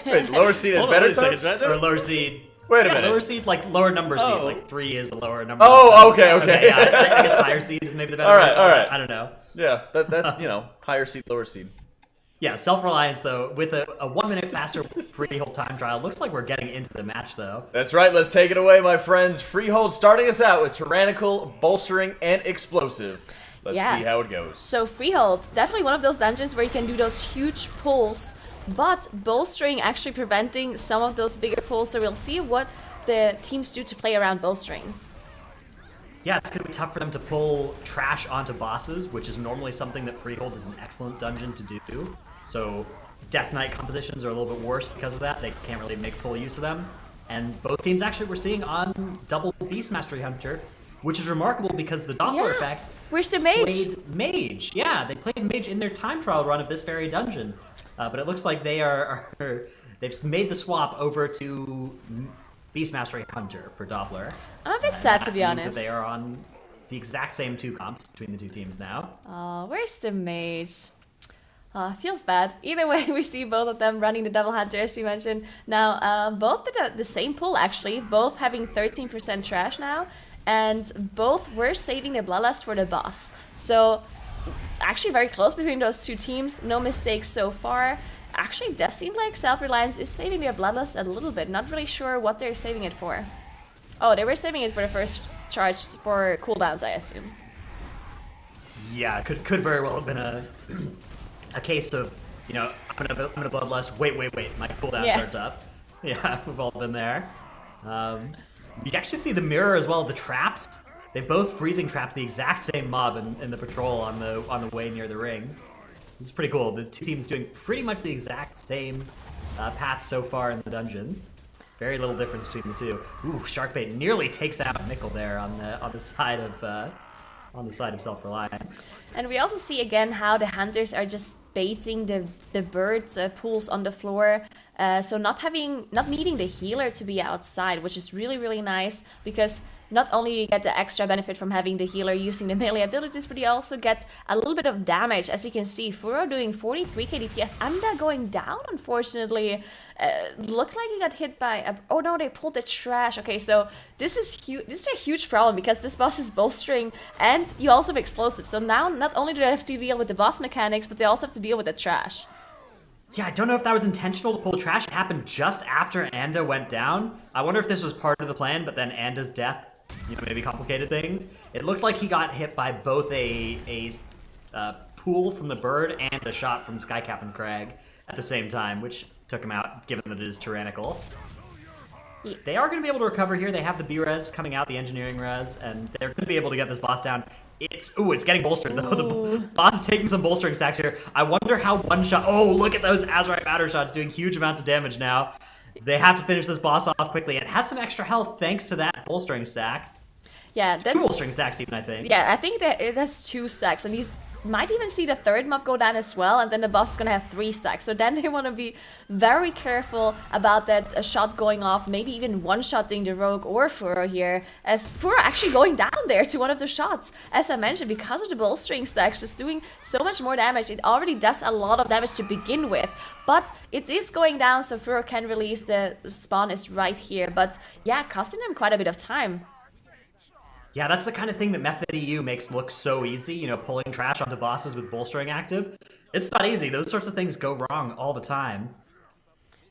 Wait, lower seed is Hold on, better wait a second, types? or lower seed. Wait a minute. Lower seed, like lower number seed, Oh. like 3 is a lower number. Oh, okay. Yeah, I guess higher seed is maybe the better. All right, word. all right. I don't know. Yeah, that's higher seed, lower seed. Yeah, Self-Reliance, though, with a 1 minute faster Freehold time trial. Looks like we're getting into the match, though. That's right, let's take it away, my friends. Freehold starting us out with Tyrannical, Bolstering, and Explosive. Let's see how it goes. So Freehold, definitely one of those dungeons where you can do those huge pulls, but Bolstering actually preventing some of those bigger pulls, so we'll see what the teams do to play around Bolstering. Yeah, it's going to be tough for them to pull trash onto bosses, which is normally something that Freehold is an excellent dungeon to do. So Death Knight compositions are a little bit worse because of that. They can't really make full use of them. And both teams actually we're seeing on double Beast Mastery Hunter, which is remarkable because the Doppler effect Where's the mage? played mage. Yeah, they played mage in their time trial run of this very dungeon. But it looks like they've made the swap over to Beast Mastery Hunter for Doppler. I'm a bit sad, to be Means honest. that they are on the exact same 2 comps between the 2 teams now. Oh, where's the mage? Feels bad. Either way, we see both of them running the double hunter, as you mentioned. Now, both did the same pull, actually. Both having 13% trash now. And both were saving the Bloodlust for the boss. So, actually very close between those 2 teams. No mistakes so far. Actually, it does seem like Self-Reliance is saving their Bloodlust a little bit. Not really sure what they're saving it for. Oh, they were saving it for the first charge for cooldowns, I assume. Yeah, could very well have been a case of, I'm gonna Bloodlust. Wait, my cooldowns aren't up. Yeah, we've all been there. You can actually see the mirror as well. The traps, they both freezing trapped the exact same mob in the patrol on the way near the ring. This is pretty cool. The 2 teams doing pretty much the exact same path so far in the dungeon. Very little difference between the 2. Ooh, Sharkbait nearly takes out Nickel there on the side of Self-Reliance. And we also see again how the hunters are just baiting the birds pools on the floor. So not needing the healer to be outside, which is really, really nice, because not only do you get the extra benefit from having the healer using the melee abilities, but you also get a little bit of damage. As you can see, Furo doing 43k DPS. Amda going down, unfortunately. Looked like he got hit by oh no, they pulled the trash. Okay, so this is huge. This is a huge problem because this boss is bolstering and you also have explosives. So now not only do they have to deal with the boss mechanics, but they also have to deal with the trash. Yeah, I don't know if that was intentional to pull trash. It happened just after Anda went down. I wonder if this was part of the plan, but then Anda's death, maybe complicated things. It looked like he got hit by both a pool from the bird and a shot from Skycap and Crag at the same time, which took him out, given that it is Tyrannical. Yeah. They are going to be able to recover here. They have the B-Res coming out, the engineering res, and they're going to be able to get this boss down. It's getting bolstered, though. The boss is taking some bolstering stacks here. I wonder how one shot... Oh, look at those Azurite Matter shots doing huge amounts of damage now. They have to finish this boss off quickly. It has some extra health thanks to that bolstering stack. Yeah, that's... 2 bolstering stacks even, I think. Yeah, I think that it has 2 stacks, and he's might even see the 3rd mob go down as well, and then the boss is gonna have 3 stacks. So then they want to be very careful about that shot going off, maybe even one-shotting the rogue or Furo here, as Furo actually going down there to one of the shots. As I mentioned, because of the bolstering stacks, just doing so much more damage. It already does a lot of damage to begin with, but it is going down, so Furo can release. The spawn is right here, but yeah, costing them quite a bit of time. Yeah, that's the kind of thing that Method EU makes look so easy, pulling trash onto bosses with bolstering active. It's not easy. Those sorts of things go wrong all the time.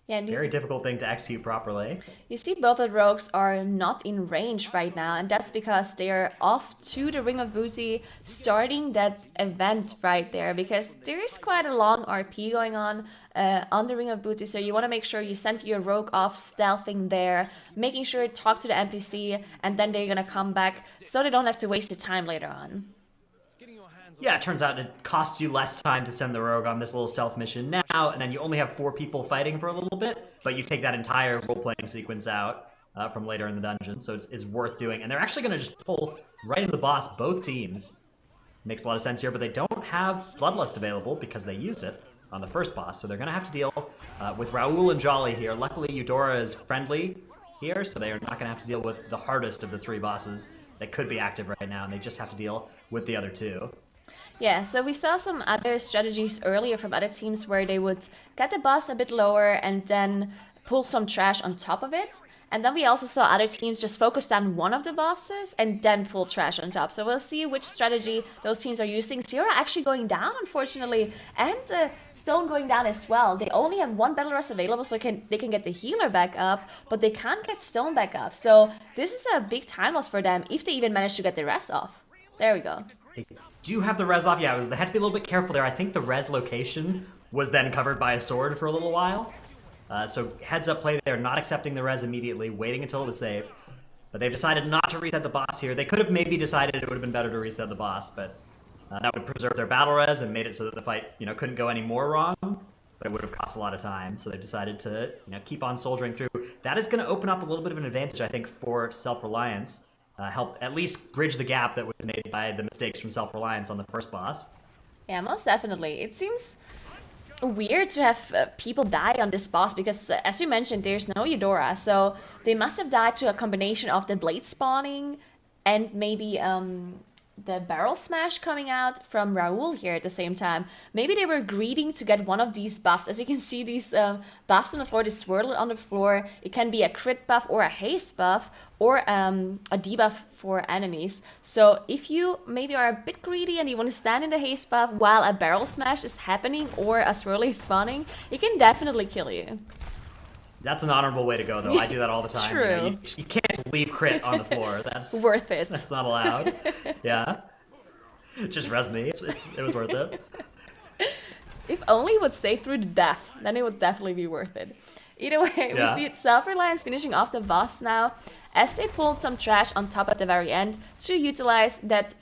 Yeah, and very difficult thing to execute properly. You see both the rogues are not in range right now, and that's because they are off to the Ring of Booty, starting that event right there, because there is quite a long RP going on the Ring of Booty, so you want to make sure you send your rogue off stealthing there, making sure to talk to the NPC, and then they're gonna come back, so they don't have to waste the time later on. Yeah, it turns out it costs you less time to send the rogue on this little stealth mission now, and then you only have 4 people fighting for a little bit, but you take that entire role-playing sequence out from later in the dungeon, so it's worth doing. And they're actually going to just pull right into the boss, both teams. Makes a lot of sense here, but they don't have Bloodlust available because they used it on the first boss, so they're going to have to deal with Raoul and Jolly here. Luckily, Eudora is friendly here, so they are not going to have to deal with the hardest of the 3 bosses that could be active right now, and they just have to deal with the other 2. Yeah, so we saw some other strategies earlier from other teams where they would get the boss a bit lower and then pull some trash on top of it. And then we also saw other teams just focus on one of the bosses and then pull trash on top. So we'll see which strategy those teams are using. Sierra actually going down, unfortunately, and Stone going down as well. They only have one Battle Res available, so they can get the healer back up, but they can't get Stone back up. So this is a big time loss for them if they even manage to get the res off. There we go. They do have the res off. Yeah, they had to be a little bit careful there. I think the res location was then covered by a sword for a little while. So heads up play, they're not accepting the res immediately, waiting until it was safe. But they've decided not to reset the boss here. They could have maybe decided it would have been better to reset the boss, but that would preserve their battle res and made it so that the fight, couldn't go any more wrong. But it would have cost a lot of time, so they've decided to, keep on soldiering through. That is going to open up a little bit of an advantage, I think, for Self-Reliance. Help at least bridge the gap that was made by the mistakes from Self-Reliance on the first boss. Yeah, most definitely. It seems weird to have people die on this boss because, as you mentioned, there's no Eudora, so they must have died to a combination of the blade spawning and maybe the barrel smash coming out from Raoul here at the same time. Maybe they were greedy to get one of these buffs. As you can see, these buffs on the floor, they swirl on the floor. It can be a crit buff or a haste buff or a debuff for enemies. So if you maybe are a bit greedy and you want to stand in the haste buff while a barrel smash is happening or a swirly is spawning, it can definitely kill you. That's an honorable way to go, though. I do that all the time. True. You can't leave crit on the floor. That's worth it. That's not allowed. Yeah. Just res me. It was worth it. If only it would stay through the death, then it would definitely be worth it. Either way, Yeah. we see Self-Reliance finishing off the boss now, as they pulled some trash on top at the very end to utilize that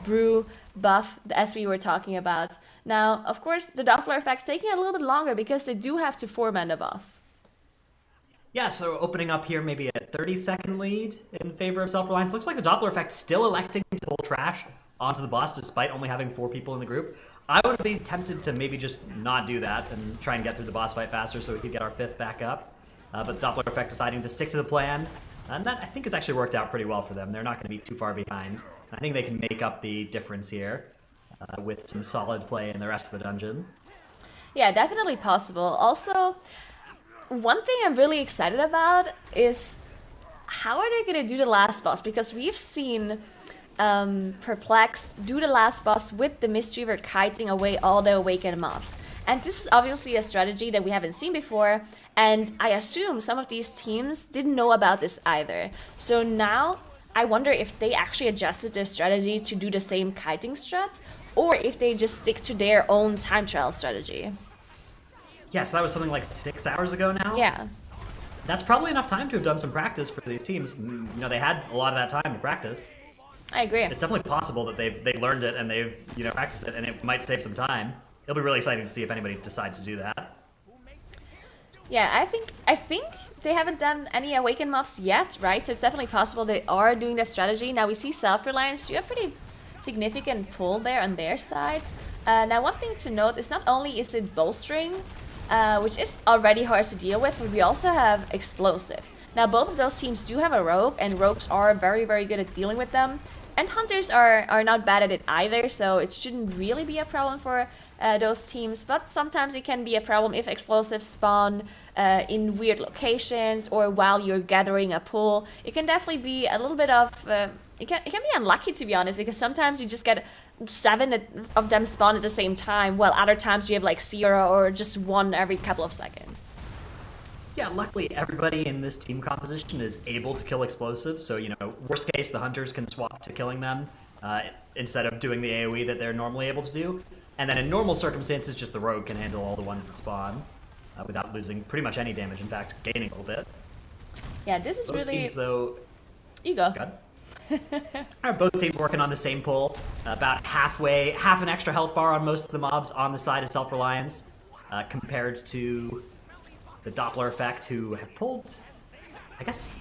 brew buff as we were talking about. Now, of course, the Doppler effect taking a little bit longer because they do have to 4-man the boss. Yeah, so opening up here maybe a 30-second lead in favor of Self-Reliance. Looks like the Doppler effect still electing to pull trash onto the boss despite only having 4 people in the group. I would be tempted to maybe just not do that and try and get through the boss fight faster so we could get our 5th back up. But Doppler effect deciding to stick to the plan. And that, I think, has actually worked out pretty well for them. They're not going to be too far behind. I think they can make up the difference here with some solid play in the rest of the dungeon. Yeah, definitely possible. Also, one thing I'm really excited about is how are they going to do the last boss? Because we've seen Perplexed do the last boss with the Mistweaver kiting away all the awakened mobs. And this is obviously a strategy that we haven't seen before, and I assume some of these teams didn't know about this either. So now I wonder if they actually adjusted their strategy to do the same kiting strat, or if they just stick to their own time trial strategy. Yeah, so that was something like 6 hours ago now? Yeah. That's probably enough time to have done some practice for these teams. They had a lot of that time to practice. I agree. It's definitely possible that they've learned it and they've practiced it, and it might save some time. It'll be really exciting to see if anybody decides to do that. Yeah, I think they haven't done any awakened mobs yet, right? So it's definitely possible they are doing that strategy. Now we see Self-Reliance do a pretty significant pull there on their side. Now one thing to note is not only is it Bolstering, which is already hard to deal with, but we also have Explosive. Now both of those teams do have a rogue, and rogues are very, very good at dealing with them. And hunters are not bad at it either, so it shouldn't really be a problem for those teams. But sometimes it can be a problem if explosives spawn in weird locations or while you're gathering a pool. It can definitely be a little bit of... it can be unlucky, to be honest, because sometimes you just get 7 of them spawn at the same time, while other times you have like 0 or just 1 every couple of seconds. Yeah, luckily everybody in this team composition is able to kill explosives, so, worst case, the hunters can swap to killing them instead of doing the AoE that they're normally able to do. And then in normal circumstances, just the rogue can handle all the ones that spawn without losing pretty much any damage, in fact, gaining a little bit. Yeah, this is both really... teams, though... You go. Both teams working on the same pull, about half an extra health bar on most of the mobs on the side of Self-Reliance, compared to the Doppler effect, who have pulled, I guess,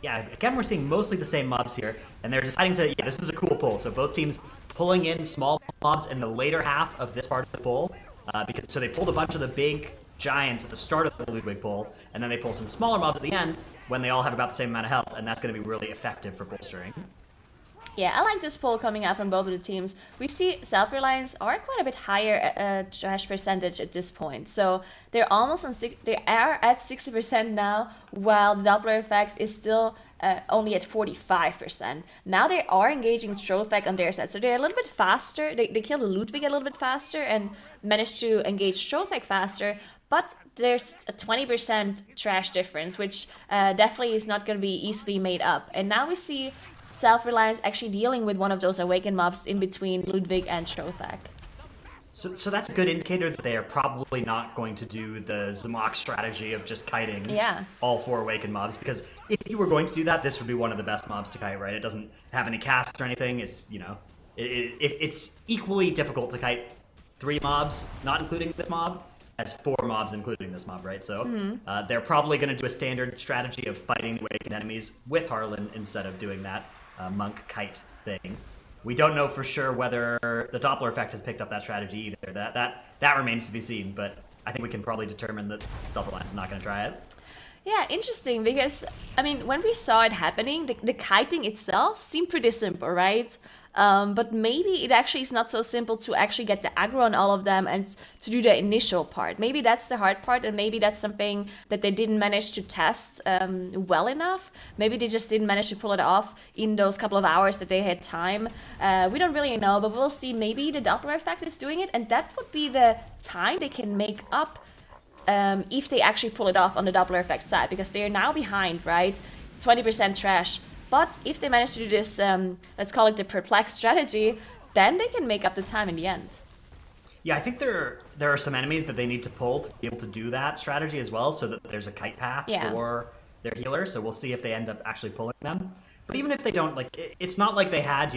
yeah, again, we're seeing mostly the same mobs here, and they're deciding to, yeah, this is a cool pull, so both teams pulling in small mobs in the later half of this part of the pull, so they pulled a bunch of the big giants at the start of the Ludwig pull, and then they pull some smaller mobs at the end when they all have about the same amount of health, and that's going to be really effective for bolstering. Yeah, I like this poll coming out from both of the teams. We see Self-Reliance are quite a bit higher trash percentage at this point. So they're almost on they are at 60% now, while the Doppler effect is still only at 45%. Now they are engaging Throwback on their side, so they're a little bit faster. They kill the Ludwig a little bit faster and manage to engage Throwback faster. But there's a 20% trash difference, which definitely is not going to be easily made up. And now we see Self-Reliance actually dealing with one of those Awakened mobs in between Ludwig and Shrothak. So that's a good indicator that they are probably not going to do the Zamok strategy of just kiting all 4 Awakened mobs, because if you were going to do that, this would be one of the best mobs to kite, right? It doesn't have any casts or anything. It's, you know, it's equally difficult to kite 3 mobs, not including this mob, as 4 mobs including this mob, right? So they're probably going to do a standard strategy of fighting the Awakened enemies with Harlan instead of doing that monk kite thing. We don't know for sure whether the Doppler effect has picked up that strategy either. That remains to be seen, but I think we can probably determine that Self-Reliance is not going to try it. Yeah, interesting, because, I mean, when we saw it happening, the kiting itself seemed pretty simple, right? But maybe it actually is not so simple to actually get the aggro on all of them and to do the initial part. Maybe that's the hard part, and maybe that's something that they didn't manage to test well enough. Maybe they just didn't manage to pull it off in those couple of hours that they had time. We don't really know, but we'll see. Maybe the Doppler effect is doing it, and that would be the time they can make up if they actually pull it off on the Doppler effect side, because they are now behind, right? 20% trash. But if they manage to do this, let's call it the perplex strategy, then they can make up the time in the end. Yeah, I think there are some enemies that they need to pull to be able to do that strategy as well, so that there's a kite path for their healer. So we'll see if they end up actually pulling them. But even if they don't, like, it's not like they had,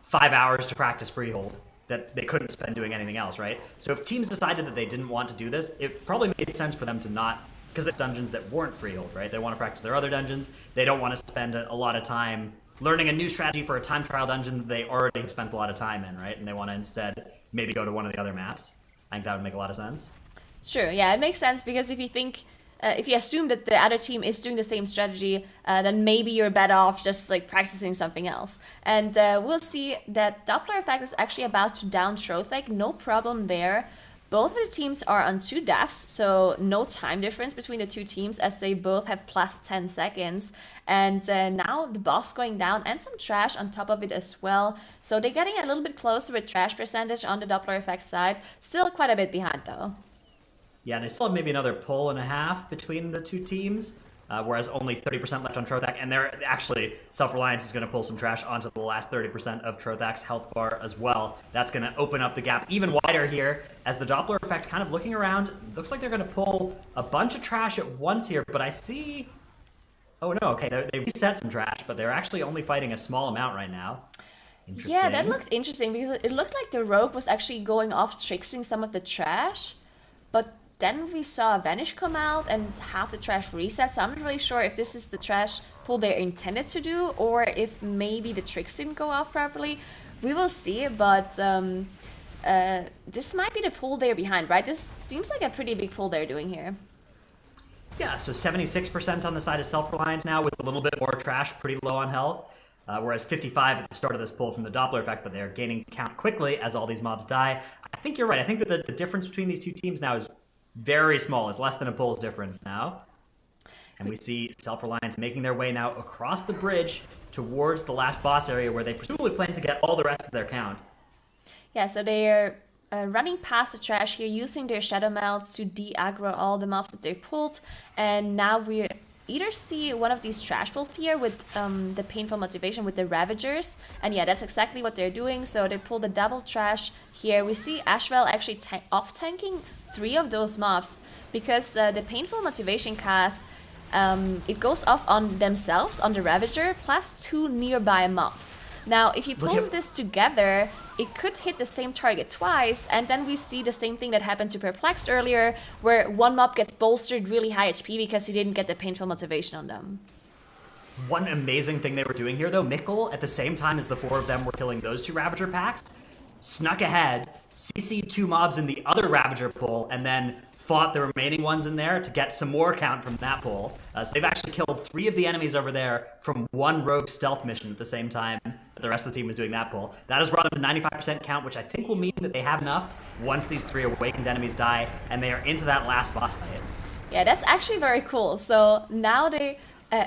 5 hours to practice Freehold that they couldn't spend doing anything else, right? So if teams decided that they didn't want to do this, it probably made sense for them to not, because there's dungeons that weren't Freehold, right? They want to practice their other dungeons. They don't want to spend a lot of time learning a new strategy for a time trial dungeon that they already have spent a lot of time in, right? And they want to instead maybe go to one of the other maps. I think that would make a lot of sense. Sure, yeah, it makes sense, because if you assume that the other team is doing the same strategy, then maybe you're better off just like practicing something else. And we'll see that Doppler effect is actually about to down Shrothak, no problem there. Both of the teams are on 2 deaths, so no time difference between the 2 teams, as they both have plus 10 seconds. And now the boss going down and some trash on top of it as well. So they're getting a little bit closer with trash percentage on the Doppler effect side. Still quite a bit behind though. Yeah, they still have maybe another pull and a half between the 2 teams, whereas only 30% left on Trothak, and they're actually, Self-Reliance is going to pull some trash onto the last 30% of Trothak's health bar as well. That's going to open up the gap even wider here, as the Doppler effect kind of looking around. Looks like they're going to pull a bunch of trash at once here, but I see... Oh no, okay, they reset some trash, but they're actually only fighting a small amount right now. Interesting. Yeah, that looked interesting, because it looked like the rogue was actually going off tricksing some of the trash, but then we saw Vanish come out and half the trash reset, so I'm not really sure if this is the trash pull they're intended to do, or if maybe the tricks didn't go off properly. We will see, but this might be the pull they're behind, right? This seems like a pretty big pull they're doing here. Yeah, so 76% on the side of Self-Reliance now, with a little bit more trash, pretty low on health. Whereas 55 at the start of this pull from the Doppler effect, but they're gaining count quickly as all these mobs die. I think you're right. I think that the difference between these 2 teams now is very small. It's less than a pull's difference now. And we see Self-Reliance making their way now across the bridge towards the last boss area, where they presumably plan to get all the rest of their count. Yeah, so they're running past the trash here, using their Shadow Melts to de-aggro all the mobs that they've pulled. And now we either see one of these trash pulls here with the Painful Motivation with the Ravagers. And yeah, that's exactly what they're doing. So they pull the double trash here. We see Ashwell actually off-tanking 3 of those mobs, because the Painful Motivation cast, it goes off on themselves, on the Ravager, plus 2 nearby mobs. Now, if you pull this together, it could hit the same target twice, and then we see the same thing that happened to Perplexed earlier, where one mob gets bolstered really high HP because he didn't get the Painful Motivation on them. One amazing thing they were doing here, though, Mikkel, at the same time as the 4 of them were killing those 2 Ravager packs, snuck ahead, CC'd 2 mobs in the other Ravager pull, and then fought the remaining ones in there to get some more count from that pull. So they've actually killed 3 of the enemies over there from 1 rogue stealth mission at the same time the rest of the team was doing that pull. That has brought them to 95% count, which I think will mean that they have enough once these 3 awakened enemies die, and they are into that last boss fight. Yeah, that's actually very cool. So now they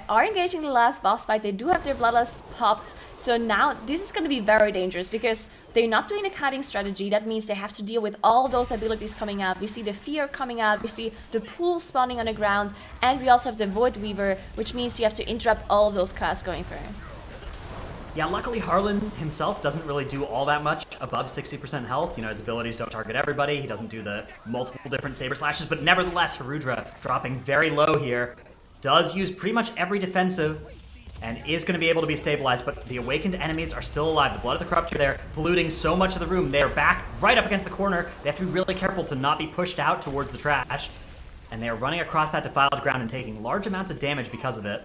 are engaging the last boss fight. They do have their Bloodlust popped. So now this is going to be very dangerous because they're not doing a kiting strategy. That means they have to deal with all those abilities coming out. We see the Fear coming out. We see the pool spawning on the ground. And we also have the Void Weaver, which means you have to interrupt all of those casts going through. Yeah, luckily Harlan himself doesn't really do all that much above 60% health. You know, his abilities don't target everybody. He doesn't do the multiple different saber slashes. But nevertheless, Harudra dropping very low here. Does use pretty much every defensive and is going to be able to be stabilized, but the awakened enemies are still alive. The Blood of the Corrupt are there, polluting so much of the room. They are back right up against the corner. They have to be really careful to not be pushed out towards the trash, and they are running across that defiled ground and taking large amounts of damage because of it.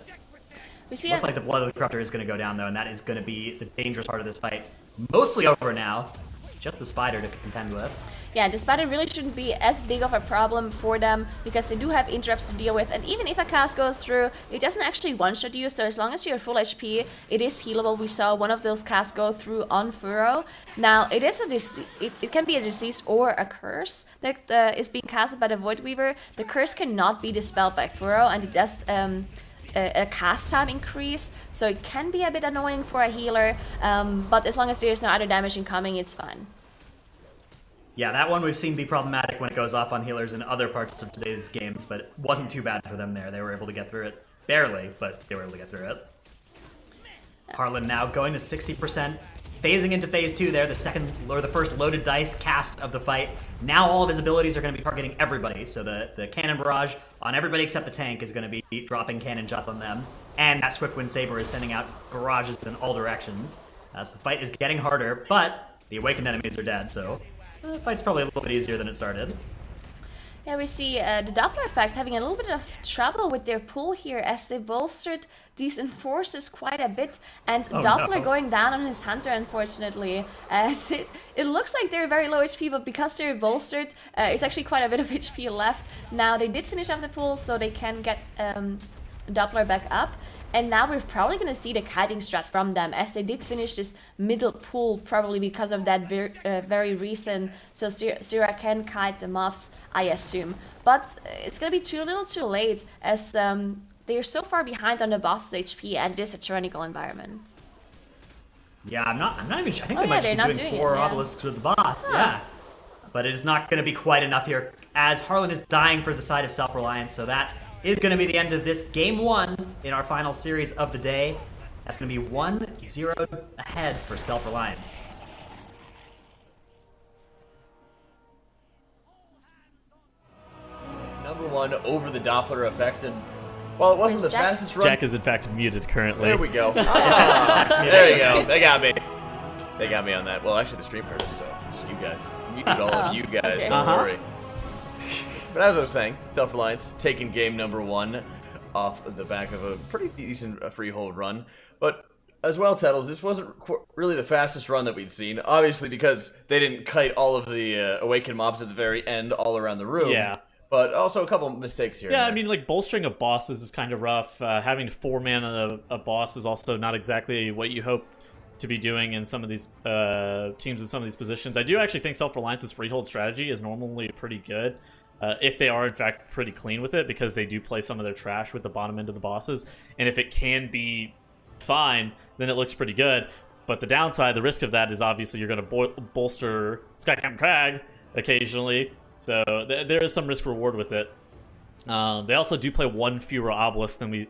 Looks like the Blood of the Corruptor is going to go down, though, and that is going to be the dangerous part of this fight. Mostly over now. Just the Spider to contend with. Yeah, the Spider really shouldn't be as big of a problem for them because they do have interrupts to deal with, and even if a cast goes through, it doesn't actually one-shot you, so as long as you're full HP, it is healable. We saw one of those casts go through on Furo. Now, it is it can be a disease or a curse that is being casted by the Void Weaver. The curse cannot be dispelled by Furo, and it does a cast time increase, so it can be a bit annoying for a healer, but as long as there's no other damage incoming, it's fine. Yeah, that one we've seen be problematic when it goes off on healers in other parts of today's games, but it wasn't too bad for them there. They were able to get through it. Barely, but they were able to get through it. Harlan now going to 60%, phasing into phase 2 there, the first loaded dice cast of the fight. Now all of his abilities are going to be targeting everybody, so the cannon barrage on everybody except the tank is going to be dropping cannon shots on them, and that Swiftwind Saber is sending out barrages in all directions. So the fight is getting harder, but the awakened enemies are dead, so the fight's probably a little bit easier than it started. Yeah, we see the Doppler effect having a little bit of trouble with their pull here as they bolstered these enforcers quite a bit, and Doppler going down on his Hunter, unfortunately. It looks like they're very low HP, but because they're bolstered, it's actually quite a bit of HP left. Now, they did finish off the pull, so they can get Doppler back up. And now we're probably going to see the kiting strat from them, as they did finish this middle pool, probably because of that very reason. So Zira can kite the mobs, I assume. But it's going to be a little too late, as they're so far behind on the boss's HP, and it is a tyrannical environment. Yeah, I'm not even sure. I think they might just be doing 4 obelisks with the boss. Huh. Yeah. But it is not going to be quite enough here, as Harlan is dying for the side of Self-Reliance, so that is going to be the end of this game 1 in our final series of the day. That's going to be 1-0 ahead for Self-Reliance. Number 1 over the Doppler effect, and well, it wasn't the fastest run. Jack is in fact muted currently. There we go. There you go. They got me. They got me on that. Well, actually, the stream heard it, so just you guys. Muted all of you guys. Okay. Don't worry. But as I was saying, Self-Reliance taking game number 1 off the back of a pretty decent Freehold run. But as well, Tettles, this wasn't really the fastest run that we'd seen. Obviously, because they didn't kite all of the awakened mobs at the very end all around the room. Yeah. But also a couple mistakes here. Yeah, I mean, like, bolstering of bosses is kind of rough. Having 4-man on a boss is also not exactly what you hope to be doing in some of these teams in some of these positions. I do actually think Self-Reliance's Freehold strategy is normally pretty good. If they are, in fact, pretty clean with it, because they do play some of their trash with the bottom end of the bosses. And if it can be fine, then it looks pretty good. But the downside, the risk of that is obviously you're going to bolster Skycam Crag occasionally. So there is some risk-reward with it. They also do play 1 fewer obelisk than we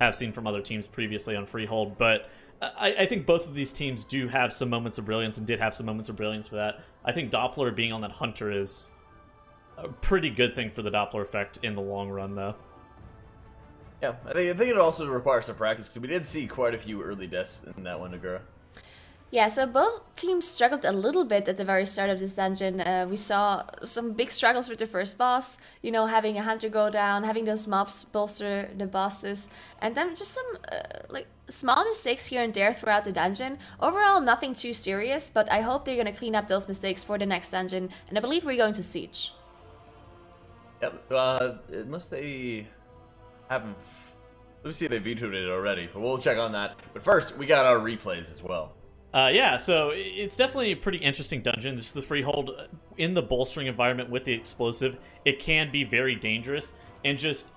have seen from other teams previously on Freehold. But I think both of these teams do have some moments of brilliance and did have some moments of brilliance for that. I think Doppler being on that Hunter is a pretty good thing for the Doppler effect in the long run, though. Yeah, I think it also requires some practice, because we did see quite a few early deaths in that one, Nagura. Yeah, so both teams struggled a little bit at the very start of this dungeon. We saw some big struggles with the first boss, you know, having a Hunter go down, having those mobs bolster the bosses, and then just some like small mistakes here and there throughout the dungeon. Overall, nothing too serious, but I hope they're going to clean up those mistakes for the next dungeon, and I believe we're going to Siege. Yep, unless they haven't... Let me see if they vetoed it already, but we'll check on that. But first, we got our replays as well. Yeah, so it's definitely a pretty interesting dungeon. Just the Freehold in the bolstering environment with the explosive, it can be very dangerous. And just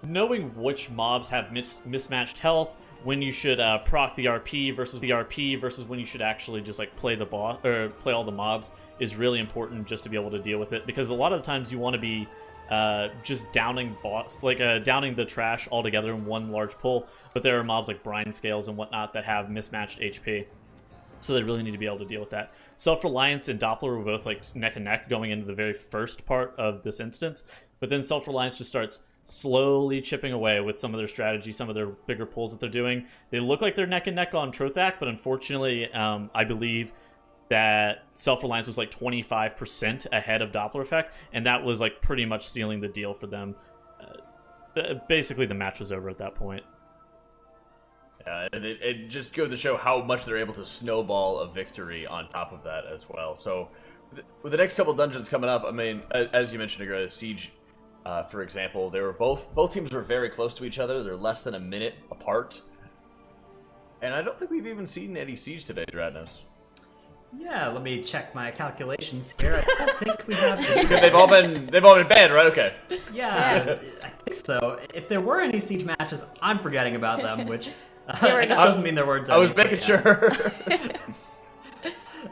knowing which mobs have mismatched health, when you should proc the RP versus when you should actually just like play the boss or play all the mobs is really important just to be able to deal with it. Because a lot of the times you want to be just downing downing the trash altogether in one large pull, but there are mobs like brine scales and whatnot that have mismatched HP. So they really need to be able to deal with that. Self-Reliance and Doppler were both like neck and neck going into the very first part of this instance, but then Self-Reliance just starts slowly chipping away with some of their strategy, some of their bigger pulls that they're doing. They look like they're neck and neck on Trothak, but unfortunately, I believe that Self-Reliance was like 25% ahead of Doppler Effect, and that was like pretty much sealing the deal for them. Basically, the match was over at that point. It just goes to show how much they're able to snowball a victory on top of that as well. So, with the next couple dungeons coming up, I mean, as you mentioned, Siege, for example, they were both teams were very close to each other. They're less than a minute apart, and I don't think we've even seen any Siege today, Dratnos. Yeah, let me check my calculations here. I don't think we have. Because they've all been banned, right? Okay. Yeah, I think so. If there were any Siege matches, I'm forgetting about them, which. I guess doesn't mean there weren't. I was making sure.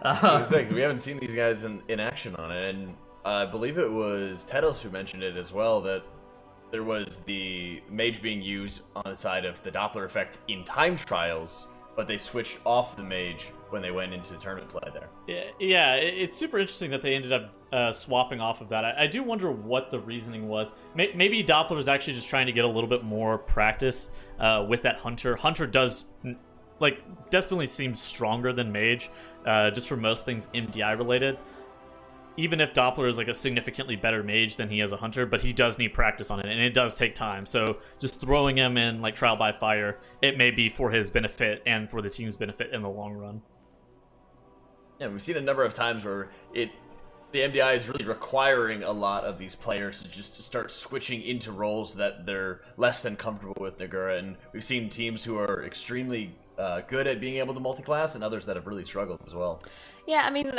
Because we haven't seen these guys in action on it, and I believe it was Tedos who mentioned it as well, that there was the mage being used on the side of the Doppler effect in time trials, but they switched off the mage when they went into tournament play there. Yeah, it's super interesting that they ended up swapping off of that. I do wonder what the reasoning was. Maybe Doppler was actually just trying to get a little bit more practice with that Hunter. Hunter does, definitely seems stronger than Mage, just for most things MDI related. Even if Doppler is like a significantly better Mage than he is a Hunter, but he does need practice on it, and it does take time. So just throwing him in like trial by fire, it may be for his benefit and for the team's benefit in the long run. Yeah, we've seen a number of times where the MDI is really requiring a lot of these players to start switching into roles that they're less than comfortable with Nagura, and we've seen teams who are extremely good at being able to multi-class and others that have really struggled as well. Yeah, I mean,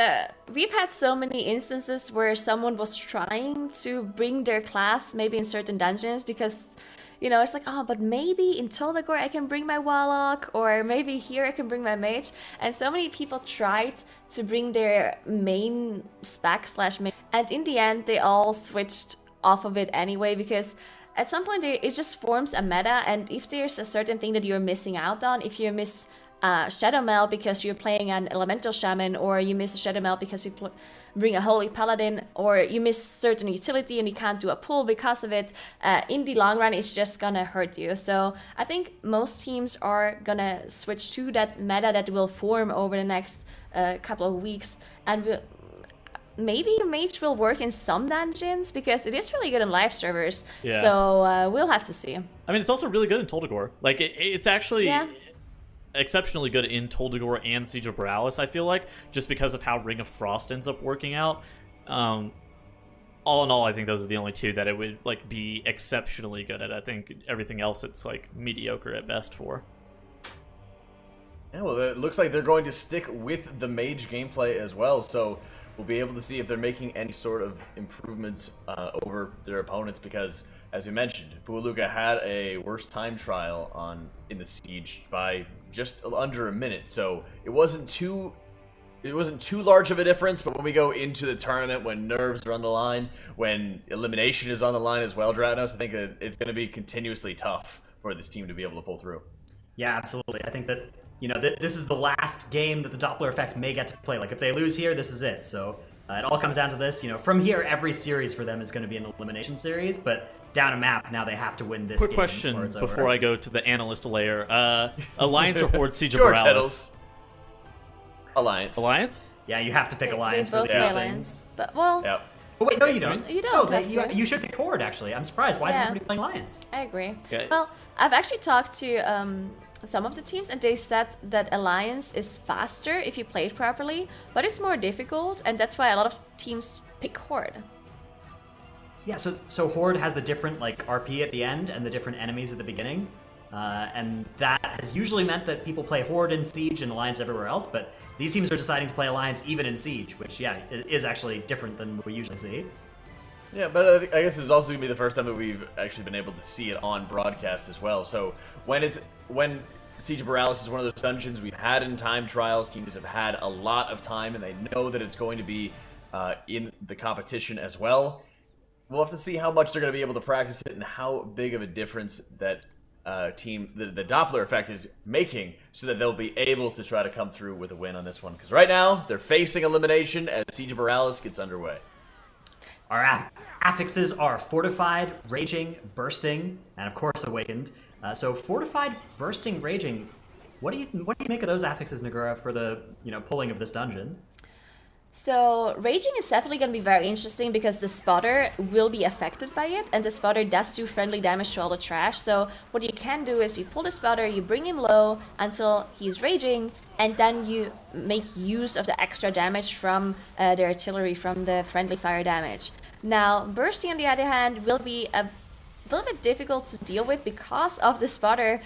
we've had so many instances where someone was trying to bring their class maybe in certain dungeons because, you know, it's like, oh, but maybe in Toldagor I can bring my Warlock, or maybe here I can bring my Mage. And so many people tried to bring their main spec / main, and in the end they all switched off of it anyway, because at some point it just forms a meta, and if there's a certain thing that you're missing out on, if you miss Shadow Mel because you're playing an Elemental Shaman, or you miss a Shadow Mel because you bring a Holy Paladin, or you miss certain utility and you can't do a pull because of it, in the long run it's just gonna hurt you. So I think most teams are gonna switch to that meta that will form over the next couple of weeks, and maybe Mage will work in some dungeons because it is really good in live servers. Yeah. So we'll have to see. I mean, it's also really good in Toldagor. Like, it's actually Yeah. exceptionally good in Toldagor and Siege of Boralus, I feel like, just because of how Ring of Frost ends up working out. All in all, I think those are the only two that it would like be exceptionally good at. I think everything else it's like mediocre at best for. Yeah, well, it looks like they're going to stick with the Mage gameplay as well, so we'll be able to see if they're making any sort of improvements over their opponents, because, as we mentioned, Bualuga had a worse time trial in the Siege by just under a minute, so it wasn't too large of a difference. But when we go into the tournament, when nerves are on the line, when elimination is on the line as well, Dratnos, I think that it's going to be continuously tough for this team to be able to pull through. Yeah, absolutely. I think that, you know, this is the last game that the Doppler effect may get to play. Like, if they lose here, this is it. So it all comes down to this. You know, from here, every series for them is going to be an elimination series, but down a map, now they have to win this Quick game. question before I go to the analyst layer. Alliance or Horde Siege of George Boralus? Settles. Alliance. Alliance? Yeah, you have to pick Alliance They for both these play things. Alliance. But, well, Yep. Oh, wait, no, you don't. You don't No, have to. you should pick Horde, actually. I'm surprised. Why is Yeah. everybody playing Alliance? I agree. Okay. Well, I've actually talked to some of the teams, and they said that Alliance is faster if you play it properly, but it's more difficult, and that's why a lot of teams pick Horde. Yeah, so Horde has the different, like, RP at the end and the different enemies at the beginning. And that has usually meant that people play Horde in Siege and Alliance everywhere else, but these teams are deciding to play Alliance even in Siege, which, yeah, is actually different than we usually see. Yeah, but I guess it's also going to be the first time that we've actually been able to see it on broadcast as well. So when Siege of Boralus is one of those dungeons we've had in time trials, teams have had a lot of time, and they know that it's going to be in the competition as well. We'll have to see how much they're going to be able to practice it and how big of a difference that the Doppler effect is making, so that they'll be able to try to come through with a win on this one. Because right now, they're facing elimination as Siege of Boralus gets underway. Our affixes are Fortified, Raging, Bursting, and of course Awakened. So Fortified, Bursting, Raging. What do you make of those affixes, Nagura, for the pulling of this dungeon? So Raging is definitely going to be very interesting because the spotter will be affected by it, and the spotter does do friendly damage to all the trash. So what you can do is you pull the spotter, you bring him low until he's raging, and then you make use of the extra damage from the artillery, from the friendly fire damage. Now, Bursting, on the other hand, will be a little bit difficult to deal with because of the spotter.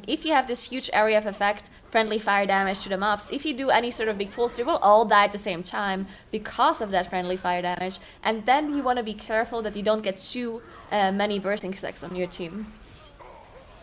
If you have this huge area of effect, friendly fire damage to the mobs, if you do any sort of big pulls, they will all die at the same time because of that friendly fire damage. And then you want to be careful that you don't get too many bursting stacks on your team.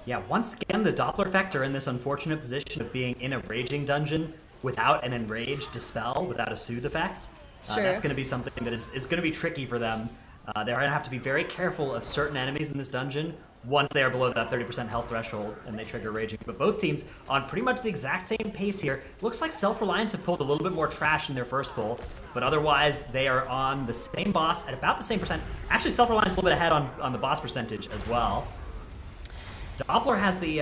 Yeah, once again, the Doppler effect are in this unfortunate position of being in a raging dungeon without an enraged dispel, without a soothe effect. Sure. That's going to be something that is going to be tricky for them. They're going to have to be very careful of certain enemies in this dungeon once they are below that 30% health threshold and they trigger Raging. But both teams on pretty much the exact same pace here. Looks like Self-Reliance have pulled a little bit more trash in their first pull, but otherwise they are on the same boss at about the same percent. Actually, Self-Reliance a little bit ahead on the boss percentage as well. Doppler has the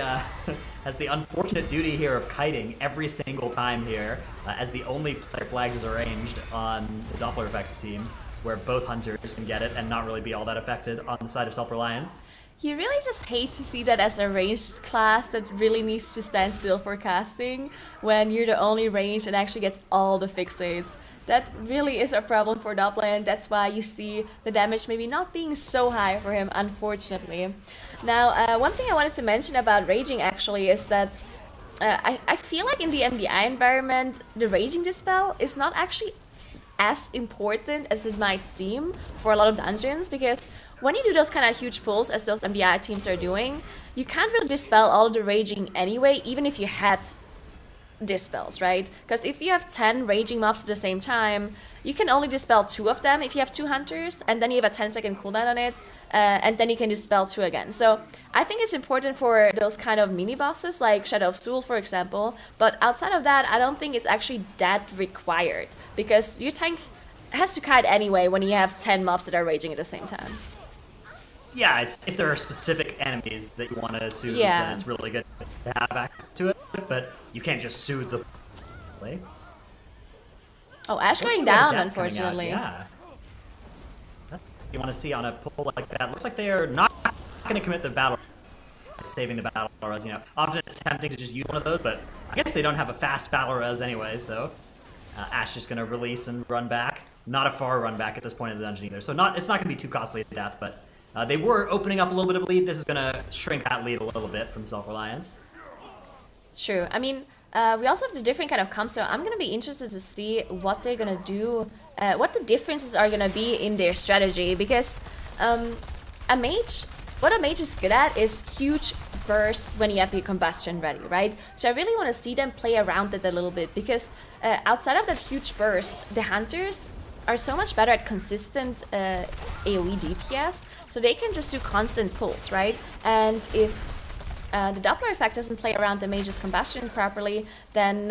has the unfortunate duty here of kiting every single time here, as the only player flag is arranged on the Doppler effects team, where both hunters can get it and not really be all that affected on the side of Self-Reliance. You really just hate to see that as a ranged class that really needs to stand still for casting when you're the only range and actually gets all the fixates. That really is a problem for Doppler, and that's why you see the damage maybe not being so high for him, unfortunately. Now, one thing I wanted to mention about Raging actually is that I feel like in the MDI environment, the Raging Dispel is not actually as important as it might seem for a lot of dungeons, because when you do those kind of huge pulls as those MDI teams are doing, you can't really dispel all of the Raging anyway, even if you had dispels, right? Because if you have 10 raging mobs at the same time, you can only dispel 2 of them if you have 2 hunters, and then you have a 10-second cooldown on it, and then you can dispel 2 again. So I think it's important for those kind of mini bosses like Shadow of Sul, for example, but outside of that, I don't think it's actually that required, because your tank has to kite anyway when you have 10 mobs that are raging at the same time. Yeah, it's if there are specific enemies that you want to soothe, Yeah. then it's really good to have access to it, but you can't just soothe the play. Oh, Ash going We have down, Death coming out, unfortunately. Yeah. That's what you want to see on a pull like that. Looks like they are not going to commit the battle, saving the battle res. Often it's tempting to just use one of those, but I guess they don't have a fast battle res anyway, so Ash just going to release and run back. Not a far run back at this point in the dungeon either, so it's not going to be too costly a death, but they were opening up a little bit of lead. This is going to shrink that lead a little bit from Self-Reliance. True. I mean, we also have the different kind of comps, so I'm going to be interested to see what they're going to do, what the differences are going to be in their strategy, because what a mage is good at is huge burst when you have your combustion ready, right? So I really want to see them play around it a little bit, because outside of that huge burst, the hunters are so much better at consistent AoE DPS, so they can just do constant pulls, right? And if the Doppler effect doesn't play around the mage's combustion properly, then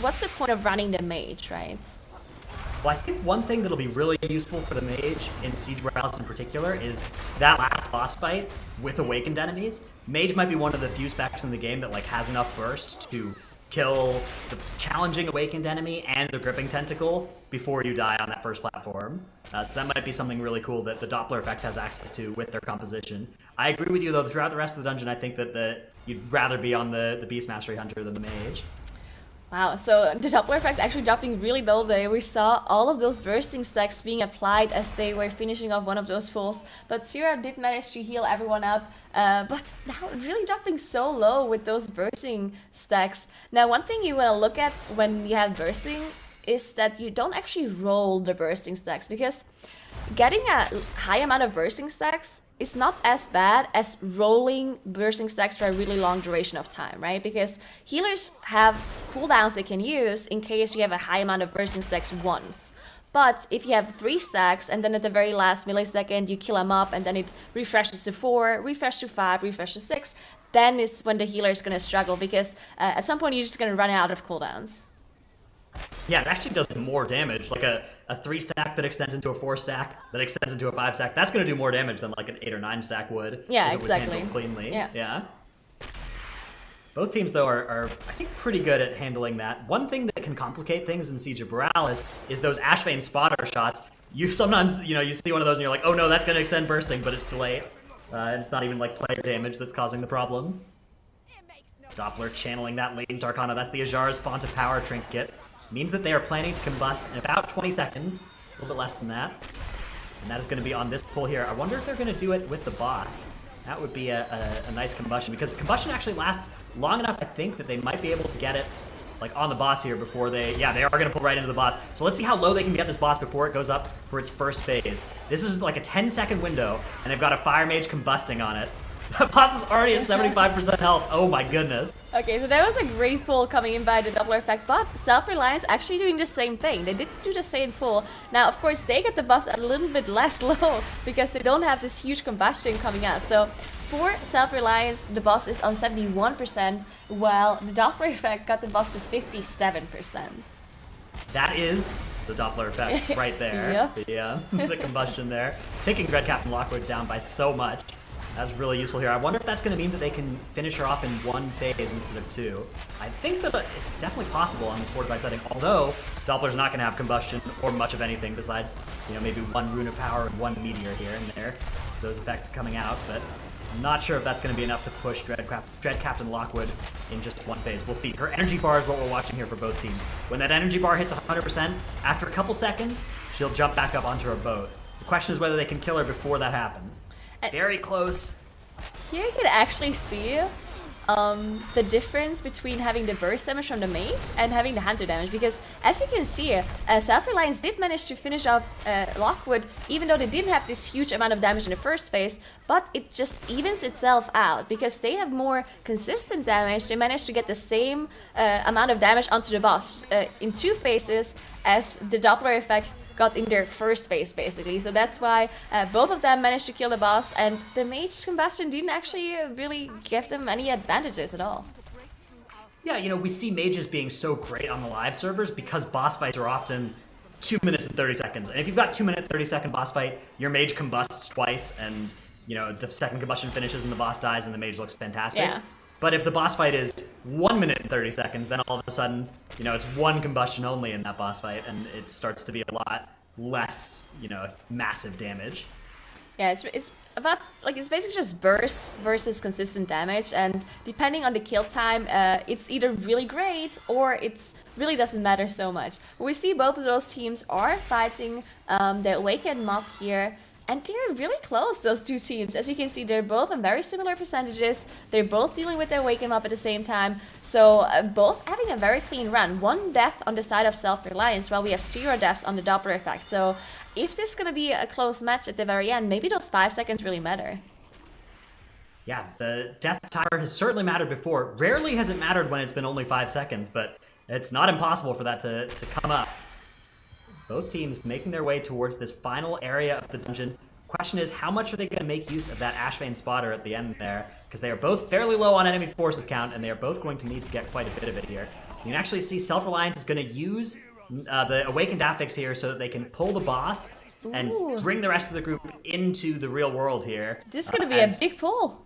what's the point of running the mage, right? Well, I think one thing that'll be really useful for the mage in Siege Boralus in particular is that last boss fight with awakened enemies. Mage might be one of the few specs in the game that has enough burst to kill the challenging awakened enemy and the gripping tentacle before you die on that first platform. So that might be something really cool that the Doppler effect has access to with their composition. I agree with you though, throughout the rest of the dungeon, I think that you'd rather be on the Beast Mastery Hunter than the Mage. Sure. Well, I think one thing that'll be really useful for the mage in Siege Boralus in particular is that last boss fight with awakened enemies. Mage might be one of the few specs in the game that has enough burst to kill the challenging awakened enemy and the gripping tentacle before you die on that first platform. So that might be something really cool that the Doppler effect has access to with their composition. I agree with you though, throughout the rest of the dungeon, I think that Wow, so the Doppler effect actually dropping really low there. We saw all of those bursting stacks being applied as they were finishing off one of those pulls. But Sierra did manage to heal everyone up. But now really dropping so low with those bursting stacks. Now one thing you want to look at when you have bursting is that you don't actually roll the bursting stacks, because getting a high amount of bursting stacks is not as bad as rolling bursting stacks for a really long duration of time, right? Because healers have cooldowns they can use in case you have a high amount of bursting stacks once. But if you have 3 stacks and then at the very last millisecond you kill them up and then it refreshes to 4, refresh to 5, refresh to 6, then is when the healer is going to struggle, because at some point you're just going to run out of cooldowns. Yeah, it actually does more damage. Like a 3 stack that extends into a 4 stack that extends into a 5 stack. That's going to do more damage than like an 8 or 9 stack would. Yeah, if it exactly. was handled cleanly. Yeah. Both teams, though, are I think pretty good at handling that. One thing that can complicate things in Siege of Boralus is those Ashvane spotter shots. You sometimes, you see one of those and you're like, oh no, that's going to extend bursting, but it's too late. And it's not even like player damage that's causing the problem. Doppler channeling that latent Arcana. That's the Ajar's Font of Power trinket. Means that they are planning to combust in about 20 seconds, a little bit less than that. And that is going to be on this pull here. I wonder if they're going to do it with the boss. That would be a nice combustion, because the combustion actually lasts long enough, I think, that they might be able to get it like on the boss here before they are going to pull right into the boss. So let's see how low they can get this boss before it goes up for its first phase. This is like a 10-second window, and they've got a Fire Mage combusting on it. The boss is already at 75% health. Oh my goodness. Okay, so that was a great pull coming in by the Doppler effect, but Self-Reliance actually doing the same thing. They did do the same pull. Now, of course, they get the boss a little bit less low because they don't have this huge combustion coming out. So for Self-Reliance, the boss is on 71%, while the Doppler effect got the boss to 57%. That is the Doppler effect right there. Yep. The combustion there. Taking Dread Captain Lockwood down by so much. That's really useful here. I wonder if that's going to mean that they can finish her off in 1 phase instead of 2. I think that it's definitely possible on this Fortified setting, although Doppler's not going to have combustion or much of anything besides, maybe 1 Rune of Power and 1 Meteor here and there. Those effects coming out, but I'm not sure if that's going to be enough to push Dread Captain Lockwood in just 1 phase. We'll see. Her energy bar is what we're watching here for both teams. When that energy bar hits 100%, after a couple seconds, she'll jump back up onto her boat. The question is whether they can kill her before that happens. Very close. Here you can actually see the difference between having the burst damage from the mage and having the hunter damage, because as you can see, Self-Reliance did manage to finish off Lockwood, even though they didn't have this huge amount of damage in the first phase, but it just evens itself out because they have more consistent damage. They managed to get the same amount of damage onto the boss in 2 phases as the Doppler effect got in their first phase, basically. So that's why both of them managed to kill the boss, and the mage combustion didn't actually really give them any advantages at all. Yeah, we see mages being so great on the live servers because boss fights are often 2 minutes and 30 seconds. And if you've got 2-minute, 30-second boss fight, your mage combusts twice, and the second combustion finishes and the boss dies and the mage looks fantastic. Yeah. But if the boss fight is 1 minute and 30 seconds, then all of a sudden, it's 1 combustion only in that boss fight, and it starts to be a lot less, massive damage. Yeah, it's about, it's basically just burst versus consistent damage, and depending on the kill time, it's either really great or it's really doesn't matter so much. We see both of those teams are fighting the Awakened mob here. And they're really close, those 2 teams. As you can see, they're both on very similar percentages. They're both dealing with their Awaken Mob at the same time. So both having a very clean run. 1 death on the side of Self-Reliance, while we have 0 deaths on the Doppler effect. So if this is going to be a close match at the very end, maybe those 5 seconds really matter. Yeah, the death timer has certainly mattered before. Rarely has it mattered when it's been only 5 seconds, but it's not impossible for that to come up. Both teams making their way towards this final area of the dungeon. Question is, how much are they going to make use of that Ashvane spotter at the end there? Because they are both fairly low on enemy forces count, and they are both going to need to get quite a bit of it here. You can actually see Self-Reliance is going to use the Awakened Affix here so that they can pull the boss and bring the rest of the group into the real world here. This is going to be a big pull.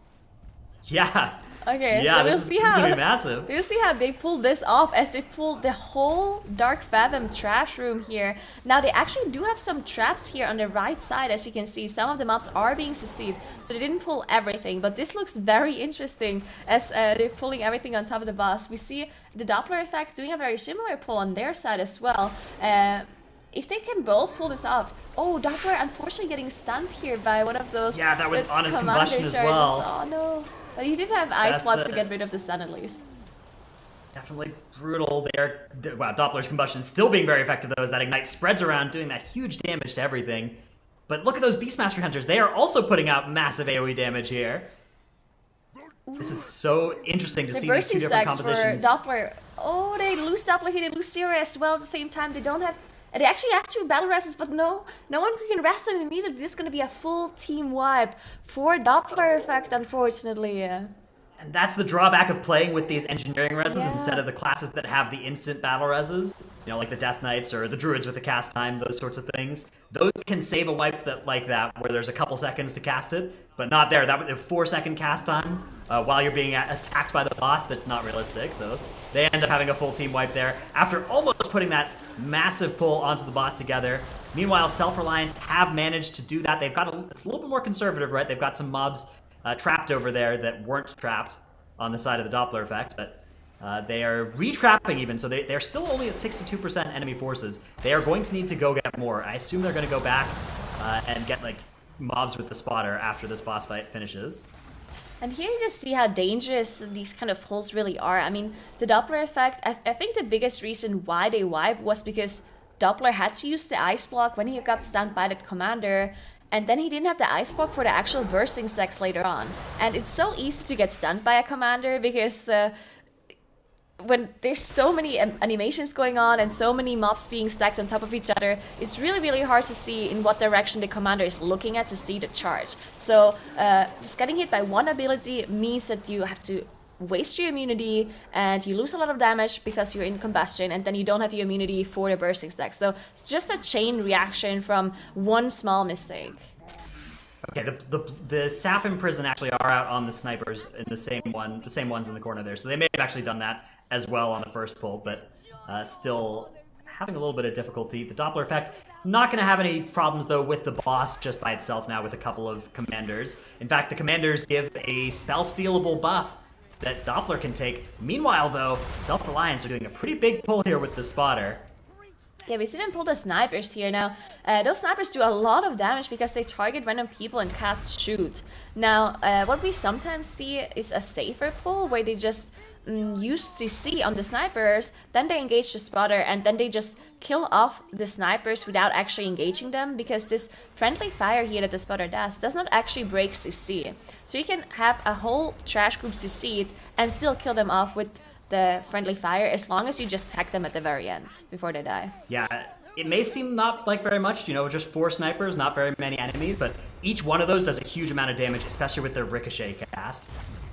Yeah, Okay, Yeah, so this is gonna be massive. We'll see how they pull this off as they pull the whole Dark Fathom trash room here. Now they actually do have some traps here on the right side, as you can see. Some of the mobs are being CC'd, so they didn't pull everything, but this looks very interesting as they're pulling everything on top of the boss. We see the Doppler effect doing a very similar pull on their side as well. If they can both pull this off. Oh, Doppler unfortunately getting stunned here by one of those. Yeah, that was honest commander combustion as charges. well. Oh no. But he did have ice That's, blocks to get rid of the stun at least. Definitely brutal there. Wow, Doppler's combustion still being very effective though, as that ignite spreads around, doing that huge damage to everything. But look at those Beastmaster Hunters. They are also putting out massive AoE damage here. This is so interesting to see these two different compositions. For Doppler. Oh, they lose Doppler here, they lose Zero as well at the same time. They don't have... They actually have 2 battle rests, but no one can rest them immediately. This is going to be a full team wipe for Doppler effect, unfortunately. Yeah. And that's the drawback of playing with these engineering reses Yeah. instead of the classes that have the instant battle reses. You know, like the Death Knights or the Druids with the cast time, those sorts of things. Those can save a wipe like that, where there's a couple seconds to cast it, but not there. That would a 4-second cast time while you're being attacked by the boss. That's not realistic. So they end up having a full team wipe there after almost putting that massive pull onto the boss together. Meanwhile, Self-Reliance have managed to do that. They've got it's a little bit more conservative, right? They've got some mobs trapped over there that weren't trapped on the side of the Doppler effect, but they are retrapping even, so they're still only at 62% enemy forces. They are going to need to go get more. I assume they're going to go back and get like mobs with the spotter after this boss fight finishes. And here you just see how dangerous these kind of pulls really are. I mean, the Doppler effect, I think the biggest reason why they wiped was because Doppler had to use the ice block when he got stunned by the commander, and then he didn't have the ice block for the actual bursting stacks later on. And it's so easy to get stunned by a commander because when there's so many animations going on and so many mobs being stacked on top of each other, it's really, really hard to see in what direction the commander is looking at to see the charge. So just getting hit by one ability means that you have to waste your immunity and you lose a lot of damage because you're in combustion, and then you don't have your immunity for the bursting stack. So it's just a chain reaction from one small mistake. Okay, the sap in prison actually are out on the snipers in the same ones in the corner there. So they may have actually done that as well on the first pull, but still having a little bit of difficulty. The Doppler effect, not going to have any problems though with the boss just by itself now with a couple of commanders. In fact, the commanders give a spell stealable buff that Doppler can take. Meanwhile though, Self-Reliance are doing a pretty big pull here with the spotter. Yeah, we see them pull the snipers here. Now, those snipers do a lot of damage because they target random people and cast shoot. Now, what we sometimes see is a safer pull where they just use CC on the snipers, then they engage the spotter, and then they just kill off the snipers without actually engaging them, because this friendly fire here that the spotter does not actually break CC. So you can have a whole trash group CC'd and still kill them off with the friendly fire, as long as you just tag them at the very end before they die. Yeah, it may seem not like very much, you know, just 4 snipers, not very many enemies, but each one of those does a huge amount of damage, especially with their ricochet cast.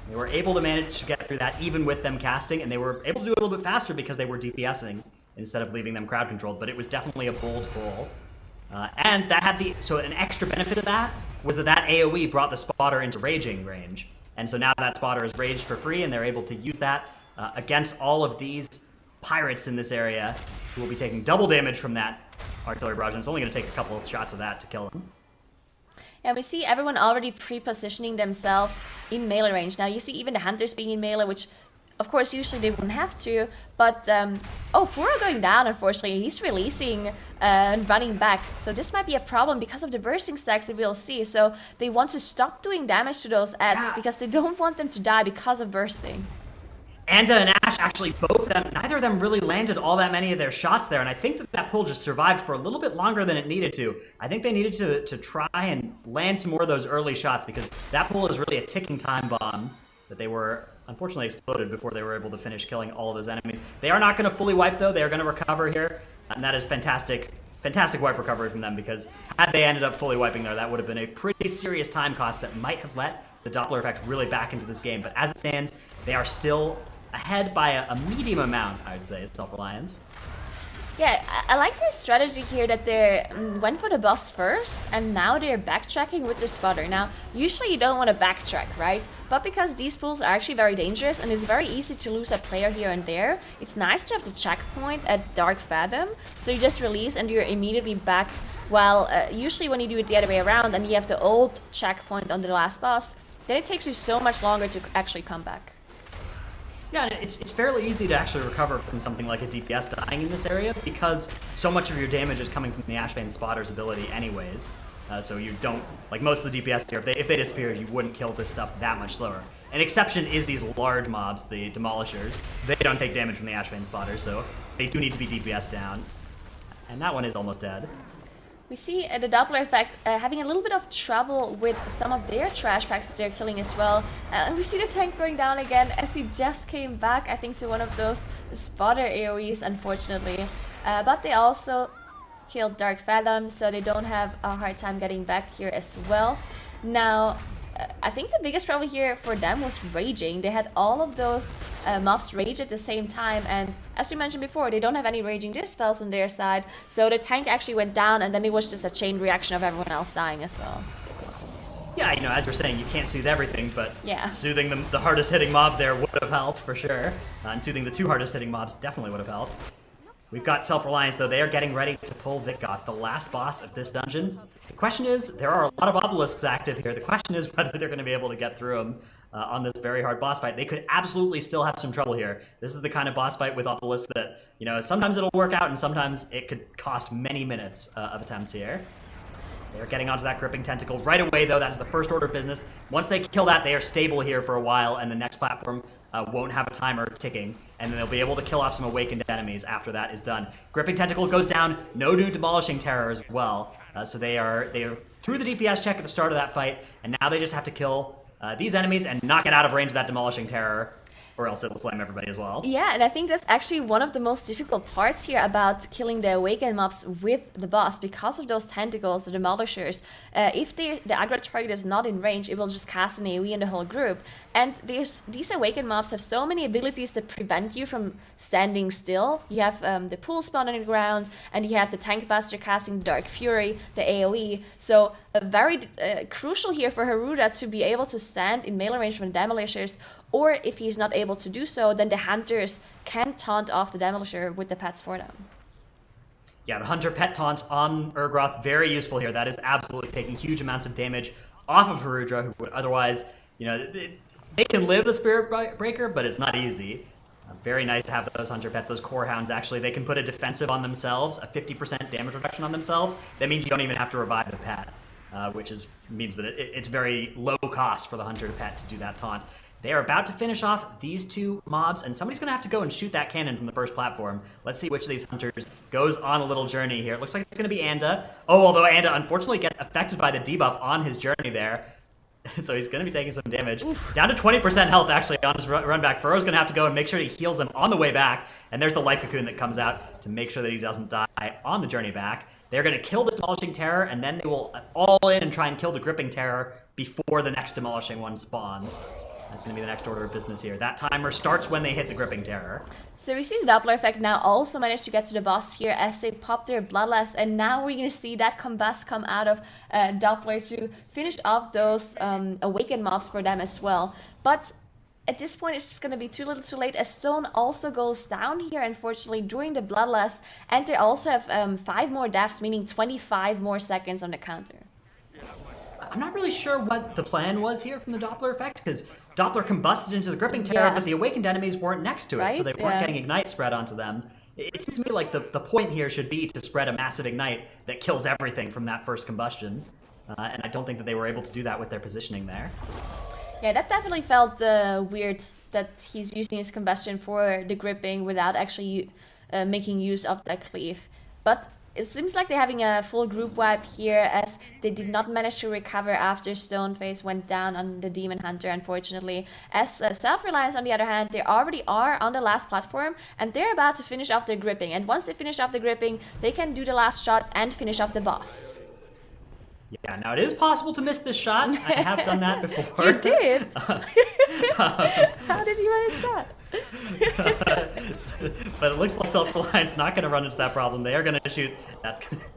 They were able to manage to get through that even with them casting, and they were able to do it a little bit faster because they were DPSing instead of leaving them crowd controlled, but it was definitely a bold pull. And that had so an extra benefit of that was that AoE brought the spotter into raging range. And so now that spotter is raged for free, and they're able to use that against all of these pirates in this area, who will be taking double damage from that artillery barrage, and it's only going to take a couple of shots of that to kill them. Yeah, we see everyone already pre-positioning themselves in melee range. Now you see even the hunters being in melee, which of course usually they wouldn't have to, but oh, Furo going down, unfortunately. He's releasing and running back, so this might be a problem because of the bursting stacks that we'll see. So they want to stop doing damage to those ads because they don't want them to die because of bursting. Anda and Ash, actually, both of them, neither of them really landed all that many of their shots there, and I think that pull just survived for a little bit longer than it needed to. I think they needed to try and land some more of those early shots, because that pull is really a ticking time bomb that they were unfortunately exploded before they were able to finish killing all of those enemies. They are not going to fully wipe, though. They are going to recover here, and that is fantastic. Fantastic wipe recovery from them, because had they ended up fully wiping there, that would have been a pretty serious time cost that might have let the Doppler effect really back into this game. But as it stands, they are still ahead by a medium amount, I would say, Self-Reliance. Yeah, I like their strategy here that they went for the boss first, and now they're backtracking with the spotter. Now, usually you don't want to backtrack, right? But because these pools are actually very dangerous, and it's very easy to lose a player here and there, it's nice to have the checkpoint at Dark Fathom, so you just release and you're immediately back. While usually when you do it the other way around, and you have the old checkpoint on the last boss, then it takes you so much longer to actually come back. Yeah, it's fairly easy to actually recover from something like a DPS dying in this area because so much of your damage is coming from the Ashbane Spotter's ability anyways. So you don't, like most of the DPS here, if they disappeared, you wouldn't kill this stuff that much slower. An exception is these large mobs, the Demolishers. They don't take damage from the Ashbane Spotter, so they do need to be DPS down. And that one is almost dead. We see the Doppler effect having a little bit of trouble with some of their trash packs that they're killing as well. And we see the tank going down again as he just came back, I think, to one of those spotter AoEs, unfortunately. But they also killed Dark Fathom, so they don't have a hard time getting back here as well. Now, I think the biggest problem here for them was raging. They had all of those mobs rage at the same time, and as you mentioned before, they don't have any raging dispels on their side, so the tank actually went down, and then it was just a chain reaction of everyone else dying as well. Yeah, you know, as we're saying, you can't soothe everything, but yeah, soothing the hardest hitting mob there would have helped for sure, and soothing the two hardest hitting mobs definitely would have helped. We've got Self-Reliance, though. They are getting ready to pull Vitgoth, the last boss of this dungeon. The question is, there are a lot of obelisks active here. The question is whether they're going to be able to get through them on this very hard boss fight. They could absolutely still have some trouble here. This is the kind of boss fight with obelisks that, you know, sometimes it'll work out and sometimes it could cost many minutes of attempts here. They're getting onto that gripping tentacle right away, though. That's the first order of business. Once they kill that, they are stable here for a while, and the next platform won't have a timer ticking, and then they'll be able to kill off some awakened enemies after that is done. Gripping tentacle goes down. No new demolishing terror as well. So they are through the DPS check at the start of that fight, and now they just have to kill these enemies and not get out of range of that demolishing terror, or else it'll slam everybody as well. Yeah, and I think that's actually one of the most difficult parts here about killing the awakened mobs with the boss, because of those tentacles, the demolishers. If the aggro target is not in range, it will just cast an AoE in the whole group. And these awakened mobs have so many abilities that prevent you from standing still. You have the pool spawn on the ground, and you have the tank buster casting the Dark Fury, the AoE. So very crucial here for Haruda to be able to stand in melee range from the demolishers. Or if he's not able to do so, then the hunters can taunt off the demolisher with the pets for them. Yeah, the hunter pet taunt on Urgroth, very useful here. That is absolutely taking huge amounts of damage off of Harudra, who would otherwise, you know, they can live the Spirit Breaker, but it's not easy. Very nice to have those hunter pets, those core hounds. Actually, they can put a defensive on themselves, a 50% damage reduction on themselves. That means you don't even have to revive the pet, which means that it's very low cost for the hunter pet to do that taunt. They are about to finish off these two mobs, and somebody's going to have to go and shoot that cannon from the first platform. Let's see which of these hunters goes on a little journey here. It looks like it's going to be Anda. Oh, although Anda unfortunately gets affected by the debuff on his journey there. So he's going to be taking some damage. Oof. Down to 20% health, actually, on his run back. Furrow's going to have to go and make sure he heals him on the way back. And there's the life cocoon that comes out to make sure that he doesn't die on the journey back. They're going to kill this demolishing terror, and then they will all in and try and kill the gripping terror before the next demolishing one spawns. That's going to be the next order of business here. That timer starts when they hit the gripping terror. So we see the Doppler effect now also managed to get to the boss here as they pop their bloodlust, and now we're going to see that combust come out of Doppler to finish off those awakened mobs for them as well. But at this point, it's just going to be too little too late, as Stone also goes down here, unfortunately, during the bloodlust, and they also have 5 more deaths, meaning 25 more seconds on the counter. I'm not really sure what the plan was here from the Doppler effect, because Doppler combusted into the gripping terror, but the awakened enemies weren't next to it, so they weren't getting ignite spread onto them. It seems to me like the point here should be to spread a massive ignite that kills everything from that first combustion, and I don't think that they were able to do that with their positioning there. Yeah, that definitely felt weird that he's using his combustion for the gripping without actually making use of that cleave. But it seems like they're having a full group wipe here, as they did not manage to recover after Stoneface went down on the Demon Hunter, unfortunately. As Self-Reliance, on the other hand, they already are on the last platform, and they're about to finish off their gripping. And once they finish off the gripping, they can do the last shot and finish off the boss. Yeah, now it is possible to miss this shot. I have done that before. You did? How did you manage that? But it looks like Self-Reliance not going to run into that problem. They are going to shoot. That's going to...